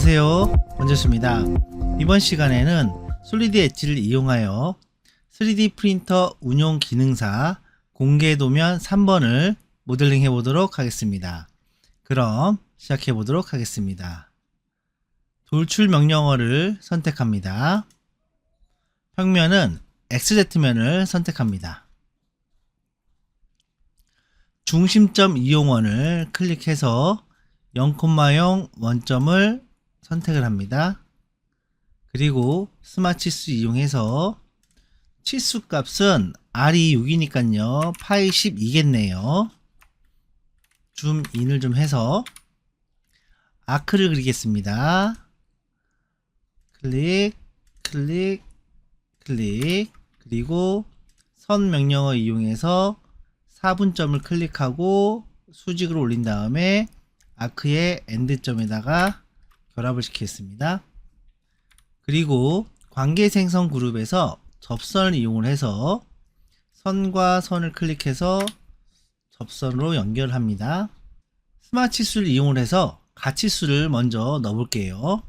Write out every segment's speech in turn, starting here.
안녕하세요, 원재수입니다. 이번 시간에는 솔리드 엣지를 이용하여 3D 프린터 운용 기능사 공개 도면 3번을 모델링 해 보도록 하겠습니다. 그럼 시작해 보도록 하겠습니다. 돌출 명령어를 선택합니다. 평면은 XZ면을 선택합니다. 중심점 이용원을 클릭해서 0,0 원점을 선택을 합니다. 그리고 스마트 치수 이용해서 치수 값은 R이 6이니까요 파이 12겠네요. 줌 인을 좀 해서 아크를 그리겠습니다. 클릭 클릭 클릭, 그리고 선 명령어 이용해서 4분점을 클릭하고 수직으로 올린 다음에 아크의 엔드점에다가 결합을 시키겠습니다. 그리고 관계 생성 그룹에서 접선을 이용을 해서 선과 선을 클릭해서 접선으로 연결합니다. 스마트 치수를 이용을 해서 가치수를 먼저 넣어 볼게요.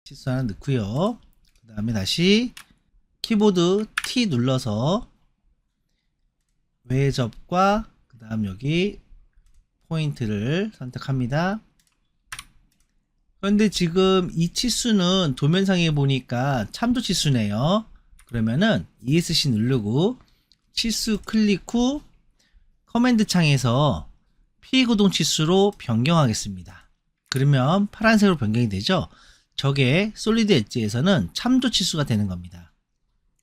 치수 하나 넣고요. 그 다음에 다시 키보드 T 눌러서 외접과 그 다음 여기 포인트를 선택합니다. 그런데 지금 이 치수는 도면상에 보니까 참조 치수네요. 그러면은 ESC 누르고 치수 클릭 후 커맨드 창에서 피구동 치수로 변경하겠습니다. 그러면 파란색으로 변경이 되죠. 저게 솔리드 엣지에서는 참조 치수가 되는 겁니다.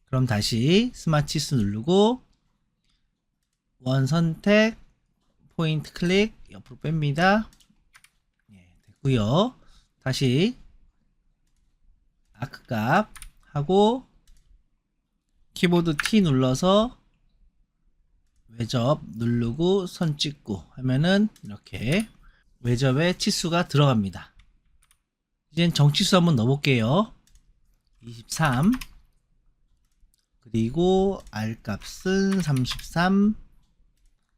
그럼 다시 스마트 치수 누르고 원 선택, 포인트 클릭, 옆으로 뺍니다. 됐고요. 다시 아크 값 하고 키보드 T 눌러서 외접 누르고 선 찍고 하면은 이렇게 외접에 치수가 들어갑니다. 이젠 정치수 한번 넣어볼게요. 23, 그리고 R 값은 33,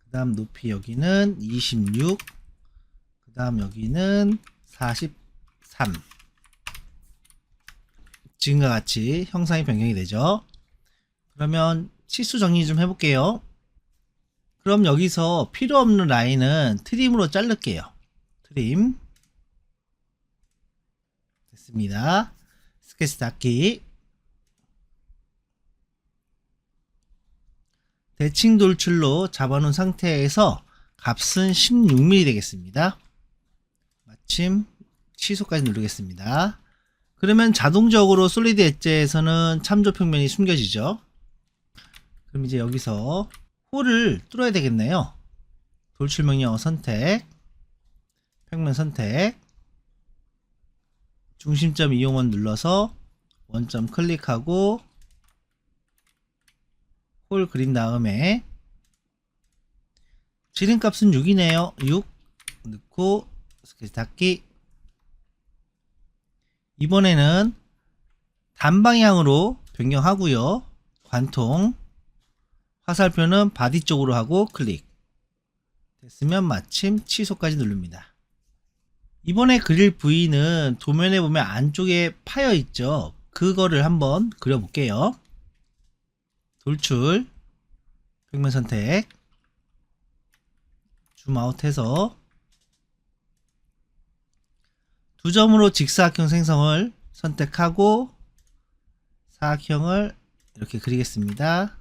그 다음 높이 여기는 26, 그 다음 여기는 43. 지금과 같이 형상이 변경이 되죠. 그러면 치수 정리 좀 해볼게요. 그럼 여기서 필요 없는 라인은 트림으로 자를게요. 트림. 됐습니다. 스케치 닫기. 대칭 돌출로 잡아놓은 상태에서 값은 16mm 되겠습니다. 마침 취소까지 누르겠습니다. 그러면 자동적으로 솔리드 엣지에서는 참조 평면이 숨겨지죠. 그럼 이제 여기서 홀을 뚫어야 되겠네요. 돌출 명령어 선택, 평면 선택, 중심점 이용원 눌러서 원점 클릭하고 홀 그린 다음에 지름값은 6이네요. 6 넣고 스케치 닫기. 이번에는 단방향으로 변경하고요. 관통 화살표는 바디 쪽으로 하고 클릭. 됐으면 마침 취소까지 누릅니다. 이번에 그릴 부위는 도면에 보면 안쪽에 파여 있죠. 그거를 한번 그려 볼게요. 돌출, 평면 선택, 줌 아웃해서 두 점으로 직사각형 생성을 선택하고 사각형을 이렇게 그리겠습니다.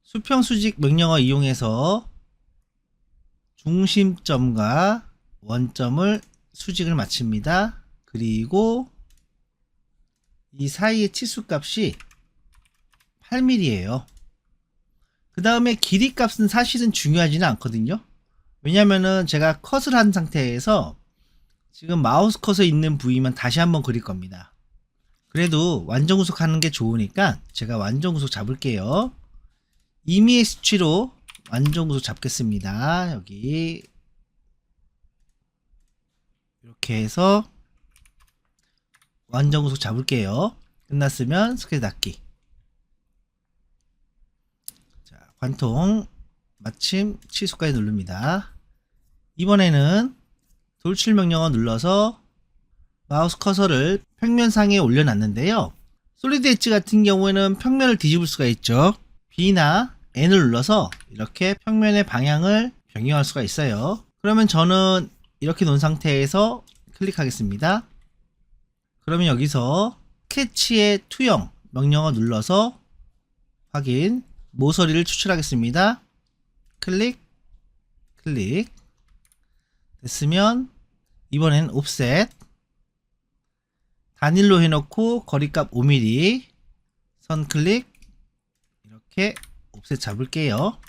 수평 수직 명령어 이용해서 중심점과 원점을 수직을 맞춥니다. 그리고 이 사이의 치수 값이 8mm예요. 그 다음에 길이 값은 사실은 중요하지는 않거든요. 왜냐면은 제가 컷을 한 상태에서 지금 마우스 컷에 있는 부위만 다시 한번 그릴 겁니다. 그래도 완전 구속 하는 게 좋으니까 제가 완전 구속 잡을게요. 임의의 수치로 완전 구속 잡겠습니다. 여기 이렇게 해서 완전 구속 잡을게요. 끝났으면 스케치 닫기. 관통 마침 취소까지 누릅니다. 이번에는 돌출 명령어 눌러서 마우스 커서를 평면상에 올려놨는데요. 솔리드 엣지 같은 경우에는 평면을 뒤집을 수가 있죠. B나 N을 눌러서 이렇게 평면의 방향을 변경할 수가 있어요. 그러면 저는 이렇게 놓은 상태에서 클릭하겠습니다. 그러면 여기서 스케치의 투영 명령어 눌러서 확인, 모서리를 추출하겠습니다. 클릭, 클릭. 됐으면 이번엔 옵셋, 단일로 해놓고 거리값 5mm, 선 클릭, 이렇게 옵셋 잡을게요.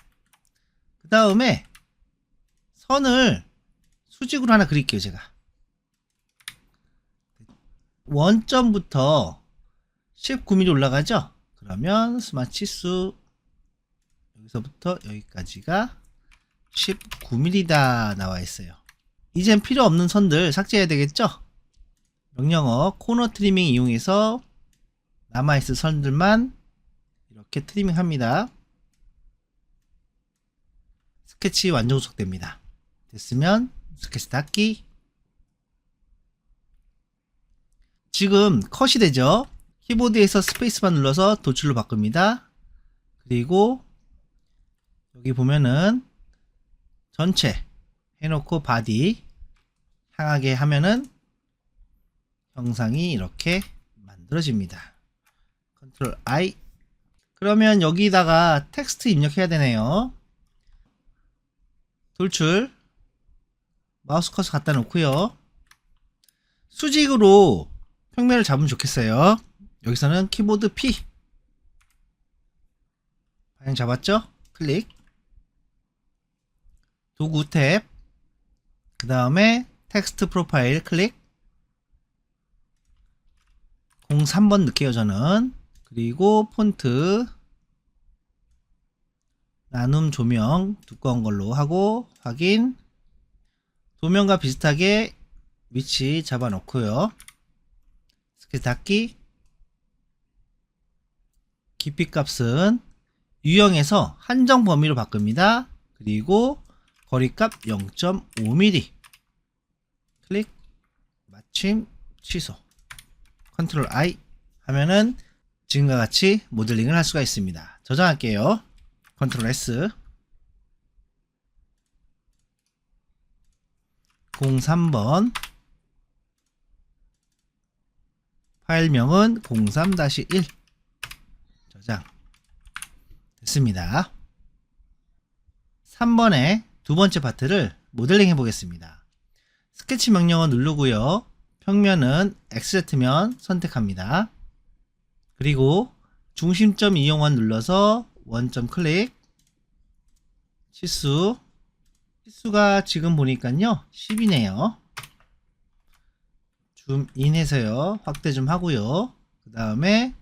그 다음에 선을 수직으로 하나 그릴게요. 제가 원점부터 19mm 올라가죠. 그러면 스마트 치수 여기서부터 여기까지가 19mm다 나와 있어요. 이젠 필요 없는 선들 삭제해야 되겠죠. 명령어 코너 트리밍 이용해서 남아있을 선들만 이렇게 트리밍 합니다. 스케치 완전 구속됩니다. 됐으면 스케치 닫기. 지금 컷이 되죠. 키보드에서 스페이스바 눌러서 도출로 바꿉니다. 그리고 여기 보면은 전체 해놓고 바디 향하게 하면은 형상이 이렇게 만들어집니다. 컨트롤 I. 그러면 여기다가 텍스트 입력해야 되네요. 돌출 마우스 커서 갖다 놓고요. 수직으로 평면을 잡으면 좋겠어요. 여기서는 키보드 P 방향 잡았죠? 클릭, 도구 탭, 그 다음에 텍스트 프로파일 클릭, 03번 넣게요 저는. 그리고 폰트 나눔 조명 두꺼운 걸로 하고 확인, 도면과 비슷하게 위치 잡아 놓고요. 스케치 닫기. 깊이 값은 유형에서 한정 범위로 바꿉니다. 그리고 거리값 0.5mm 클릭, 마침 취소, 컨트롤 I 하면은 지금과 같이 모델링을 할 수가 있습니다. 저장할게요. 컨트롤 S, 03번, 파일명은 03-1, 저장. 됐습니다. 3번의 두 번째 파트를 모델링 해 보겠습니다. 스케치 명령어 누르고요. 평면은 XZ면 선택합니다. 그리고 중심점 이용원 눌러서 원점 클릭, 치수가 지금 보니까요 10이네요. 줌인해서요 확대 좀 하고요. 그 다음에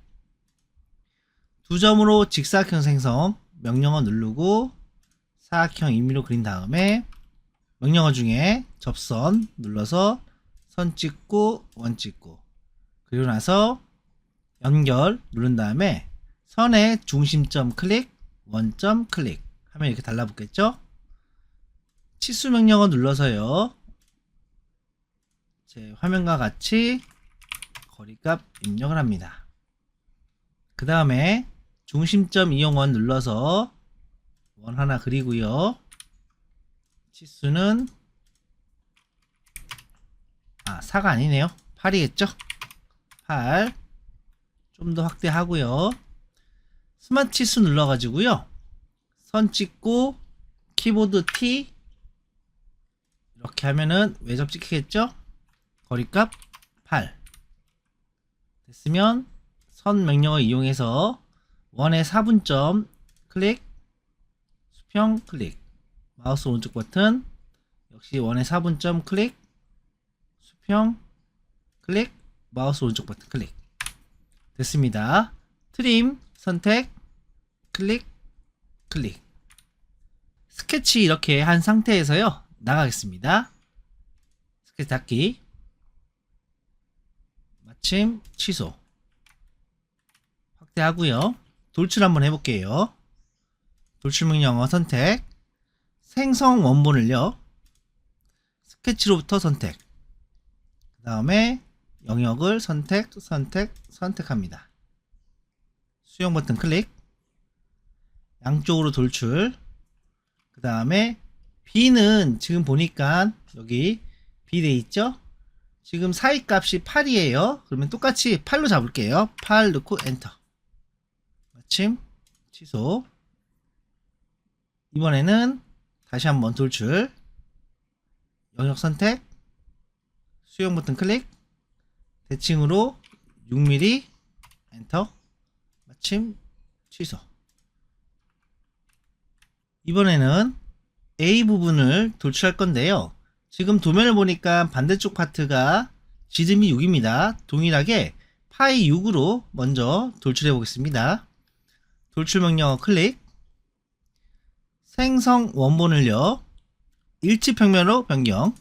두 점으로 직사각형 생성 명령어 누르고 사각형 2mm로 그린 다음에 명령어 중에 접선 눌러서 선 찍고 원 찍고, 그리고 나서 연결 누른 다음에 선의 중심점 클릭, 원점 클릭 하면 이렇게 달라붙겠죠. 치수 명령어 눌러서요 제 화면과 같이 거리값 입력을 합니다. 그 다음에 중심점 이용원 눌러서 원 하나 그리고요. 치수는 4가 아니네요. 8이겠죠. 8. 좀 더 확대하고요. 스마트 치수 눌러가지고요. 선 찍고 키보드 T 이렇게 하면은 외접 찍히겠죠. 거리값 8. 됐으면 선 명령어 이용해서 원의 4분점 클릭, 수평 클릭, 마우스 오른쪽 버튼 역시 원의 4분점 클릭, 수평 클릭, 마우스 오른쪽 버튼 클릭. 됐습니다. 트림 선택, 클릭, 클릭. 스케치 이렇게 한 상태에서요 나가겠습니다. 스케치 닫기, 마침 취소, 확대하고요. 돌출 한번 해볼게요. 돌출 명령어 선택, 생성 원본을요 스케치로부터 선택. 그 다음에 영역을 선택합니다. 수용 버튼 클릭. 양쪽으로 돌출. 그 다음에 B는 지금 보니까 여기 B 돼 있죠? 지금 사이 값이 8이에요. 그러면 똑같이 8로 잡을게요. 8 넣고 엔터. 마침 취소. 이번에는 다시 한번 돌출. 영역 선택. 수용 버튼 클릭. 대칭으로 6mm 엔터. 마침 취소. 이번에는 A 부분을 돌출할 건데요. 지금 도면을 보니까 반대쪽 파트가 지름이 6입니다. 동일하게 파이 6으로 먼저 돌출해 보겠습니다. 돌출 명령어 클릭. 생성 원본을요. 일치평면으로 변경.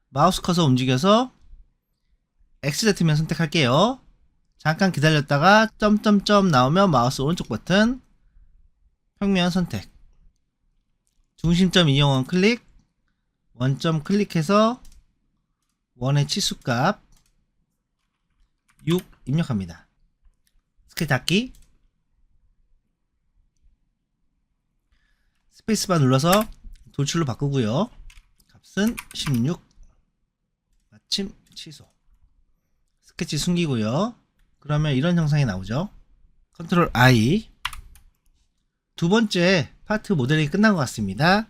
마우스 커서 움직여서 XZ면 선택할게요. 잠깐 기다렸다가 점점점 나오면 마우스 오른쪽 버튼 평면 선택. 중심점 이용원 클릭. 원점 클릭해서 원의 치수값 6 입력합니다. 스케치 닫기. 스페이스바 눌러서 돌출로 바꾸고요. 값은 16. 마침 취소. 스케치 숨기고요. 그러면 이런 형상이 나오죠. 컨트롤 I. 두 번째 파트 모델링이 끝난 것 같습니다.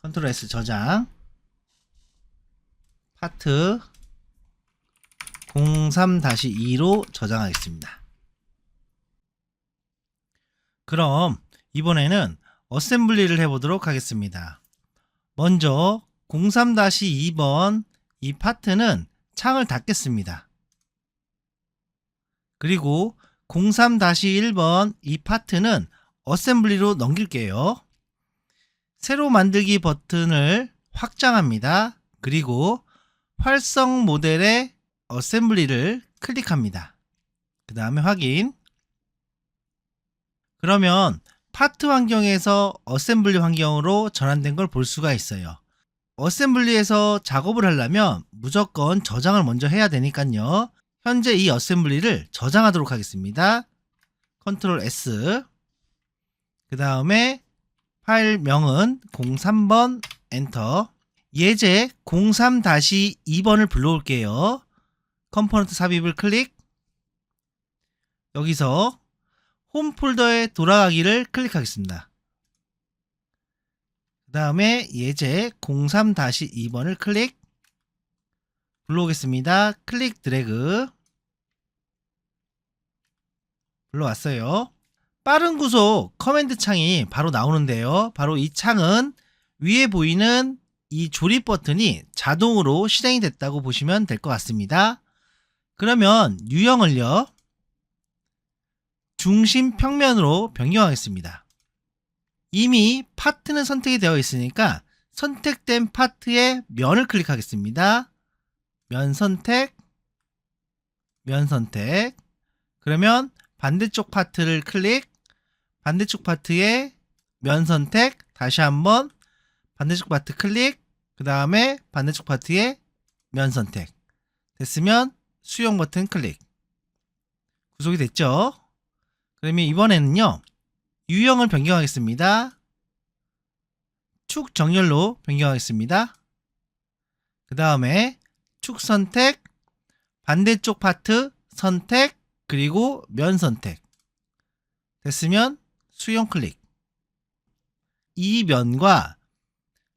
컨트롤 S 저장. 파트 03-2로 저장하겠습니다. 그럼 이번에는 어셈블리를 해보도록 하겠습니다. 먼저 03-2번 이 파트는 창을 닫겠습니다. 그리고 03-1번 이 파트는 어셈블리로 넘길게요. 새로 만들기 버튼을 확장합니다. 그리고 활성 모델의 어셈블리를 클릭합니다. 그 다음에 확인. 그러면 파트 환경에서 어셈블리 환경으로 전환된 걸 볼 수가 있어요. 어셈블리에서 작업을 하려면 무조건 저장을 먼저 해야 되니까요. 현재 이 어셈블리를 저장하도록 하겠습니다. 컨트롤 S. 그 다음에 파일명은 03번 엔터. 예제 03-2번을 불러올게요. 컴포넌트 삽입을 클릭. 여기서 홈 폴더에 돌아가기를 클릭하겠습니다. 그 다음에 예제 03-2번을 클릭. 불러오겠습니다. 클릭 드래그. 불러왔어요. 빠른 구속 커맨드 창이 바로 나오는데요. 바로 이 창은 위에 보이는 이 조립 버튼이 자동으로 실행이 됐다고 보시면 될 것 같습니다. 그러면 유형을요. 중심 평면으로 변경하겠습니다. 이미 파트는 선택이 되어 있으니까 선택된 파트의 면을 클릭하겠습니다. 면 선택, 면 선택. 그러면 반대쪽 파트를 클릭. 반대쪽 파트의 면 선택. 다시 한번 반대쪽 파트 클릭. 그 다음에 반대쪽 파트의 면 선택. 됐으면 수용 버튼 클릭. 구속이 됐죠? 그러면 이번에는요. 유형을 변경하겠습니다. 축 정렬로 변경하겠습니다. 그 다음에 축 선택, 반대쪽 파트 선택, 그리고 면 선택. 됐으면 수용 클릭. 이 면과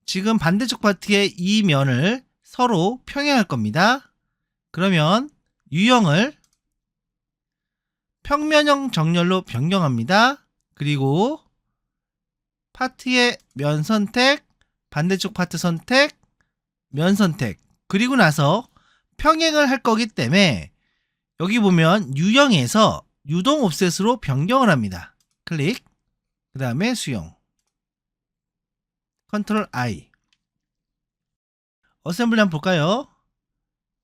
지금 반대쪽 파트의 이 면을 서로 평행할 겁니다. 그러면 유형을 평면형 정렬로 변경합니다. 그리고 파트의 면 선택, 반대쪽 파트 선택, 면 선택. 그리고 나서 평행을 할 거기 때문에 여기 보면 유형에서 유동 옵셋으로 변경을 합니다. 클릭. 그 다음에 수용. 컨트롤 I. 어셈블리 한번 볼까요?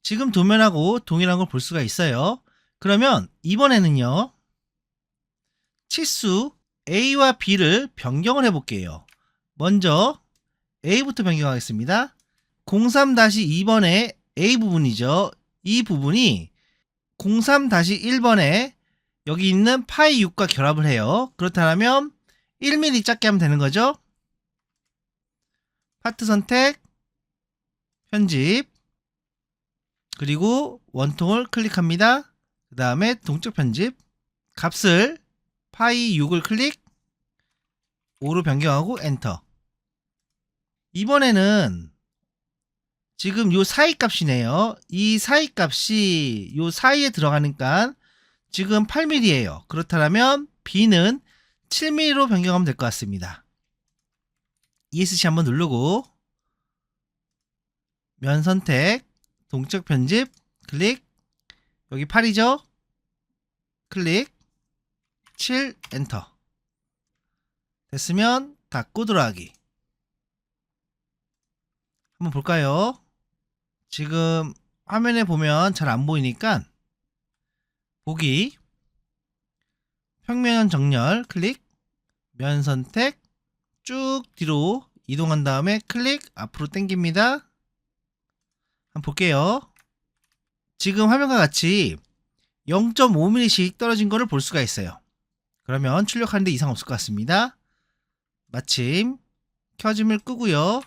지금 도면하고 동일한 걸 볼 수가 있어요. 그러면 이번에는요. 치수 A와 B를 변경을 해볼게요. 먼저 A부터 변경하겠습니다. 03-2번의 A 부분이죠. 이 부분이 03-1번에 여기 있는 파이 6과 결합을 해요. 그렇다면 1mm 작게 하면 되는 거죠. 파트 선택, 편집, 그리고 원통을 클릭합니다. 그 다음에 동적 편집, 값을 파이 6을 클릭, 5로 변경하고 엔터. 이번에는 지금 요 사이 값이네요. 이 사이 값이 요 사이에 들어가니까 지금 8mm예요. 그렇다면 B는 7mm로 변경하면 될 것 같습니다. ESC 한번 누르고 면 선택, 동적 편집, 클릭, 여기 8이죠? 클릭, 7, 엔터. 됐으면 닫고 들어가기. 한번 볼까요? 지금 화면에 보면 잘 안 보이니까 보기, 평면 정렬, 클릭, 면 선택, 쭉 뒤로 이동한 다음에 클릭, 앞으로 당깁니다. 한번 볼게요. 지금 화면과 같이 0.5mm씩 떨어진 거를 볼 수가 있어요. 그러면 출력하는데 이상 없을 것 같습니다. 마침 켜짐을 끄고요.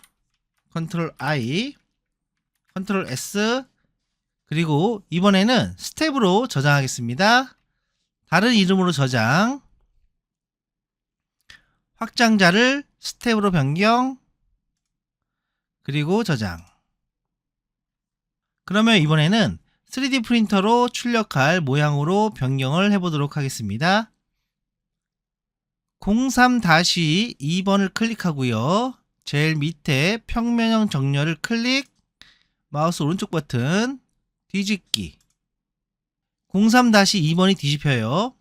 컨트롤 I, 컨트롤 S, 그리고 이번에는 스텝으로 저장하겠습니다. 다른 이름으로 저장, 확장자를 스텝으로 변경, 그리고 저장. 그러면 이번에는 3D 프린터로 출력할 모양으로 변경을 해보도록 하겠습니다. 03-2번을 클릭하고요. 제일 밑에 평면형 정렬을 클릭, 마우스 오른쪽 버튼, 뒤집기. 03-2번이 뒤집혀요.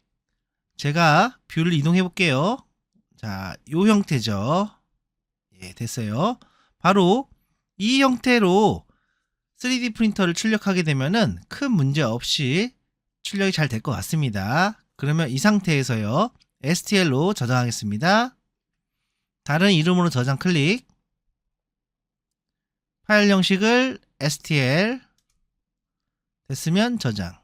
제가 뷰를 이동해 볼게요. 자, 요 형태죠. 예, 됐어요. 바로 이 형태로 3D 프린터를 출력하게 되면은 큰 문제 없이 출력이 잘 될 것 같습니다. 그러면 이 상태에서요, STL로 저장하겠습니다. 다른 이름으로 저장 클릭, 파일 형식을 STL, 됐으면 저장.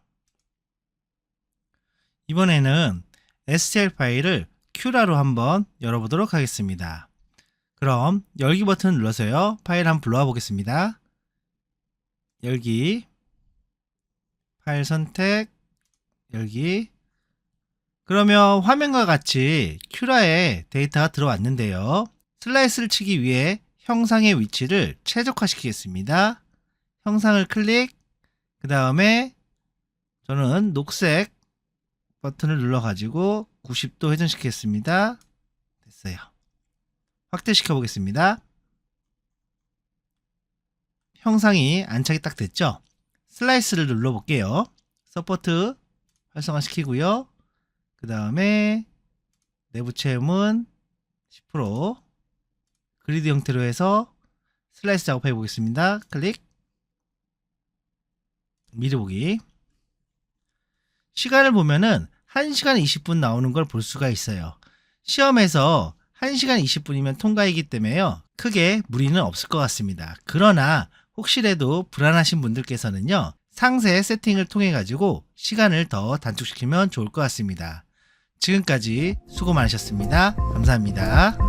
이번에는 STL 파일을 큐라로 한번 열어보도록 하겠습니다. 그럼 열기 버튼을 눌러서요, 파일 한번 불러와 보겠습니다. 열기, 파일 선택, 열기. 그러면 화면과 같이 큐라에 데이터가 들어왔는데요. 슬라이스를 치기 위해 형상의 위치를 최적화시키겠습니다. 형상을 클릭, 그 다음에 저는 녹색 버튼을 눌러가지고 90도 회전시키겠습니다. 됐어요. 확대시켜 보겠습니다. 형상이 안착이 딱 됐죠? 슬라이스를 눌러볼게요. 서포트 활성화 시키고요. 그 다음에 내부 체험은 10%, 그리드 형태로 해서 슬라이스 작업해 보겠습니다. 클릭, 미리 보기. 시간을 보면은 1시간 20분 나오는 걸 볼 수가 있어요. 시험에서 1시간 20분이면 통과이기 때문에요, 크게 무리는 없을 것 같습니다. 그러나 혹시라도 불안하신 분들께서는요, 상세 세팅을 통해 가지고 시간을 더 단축시키면 좋을 것 같습니다. 지금까지 수고 많으셨습니다. 감사합니다.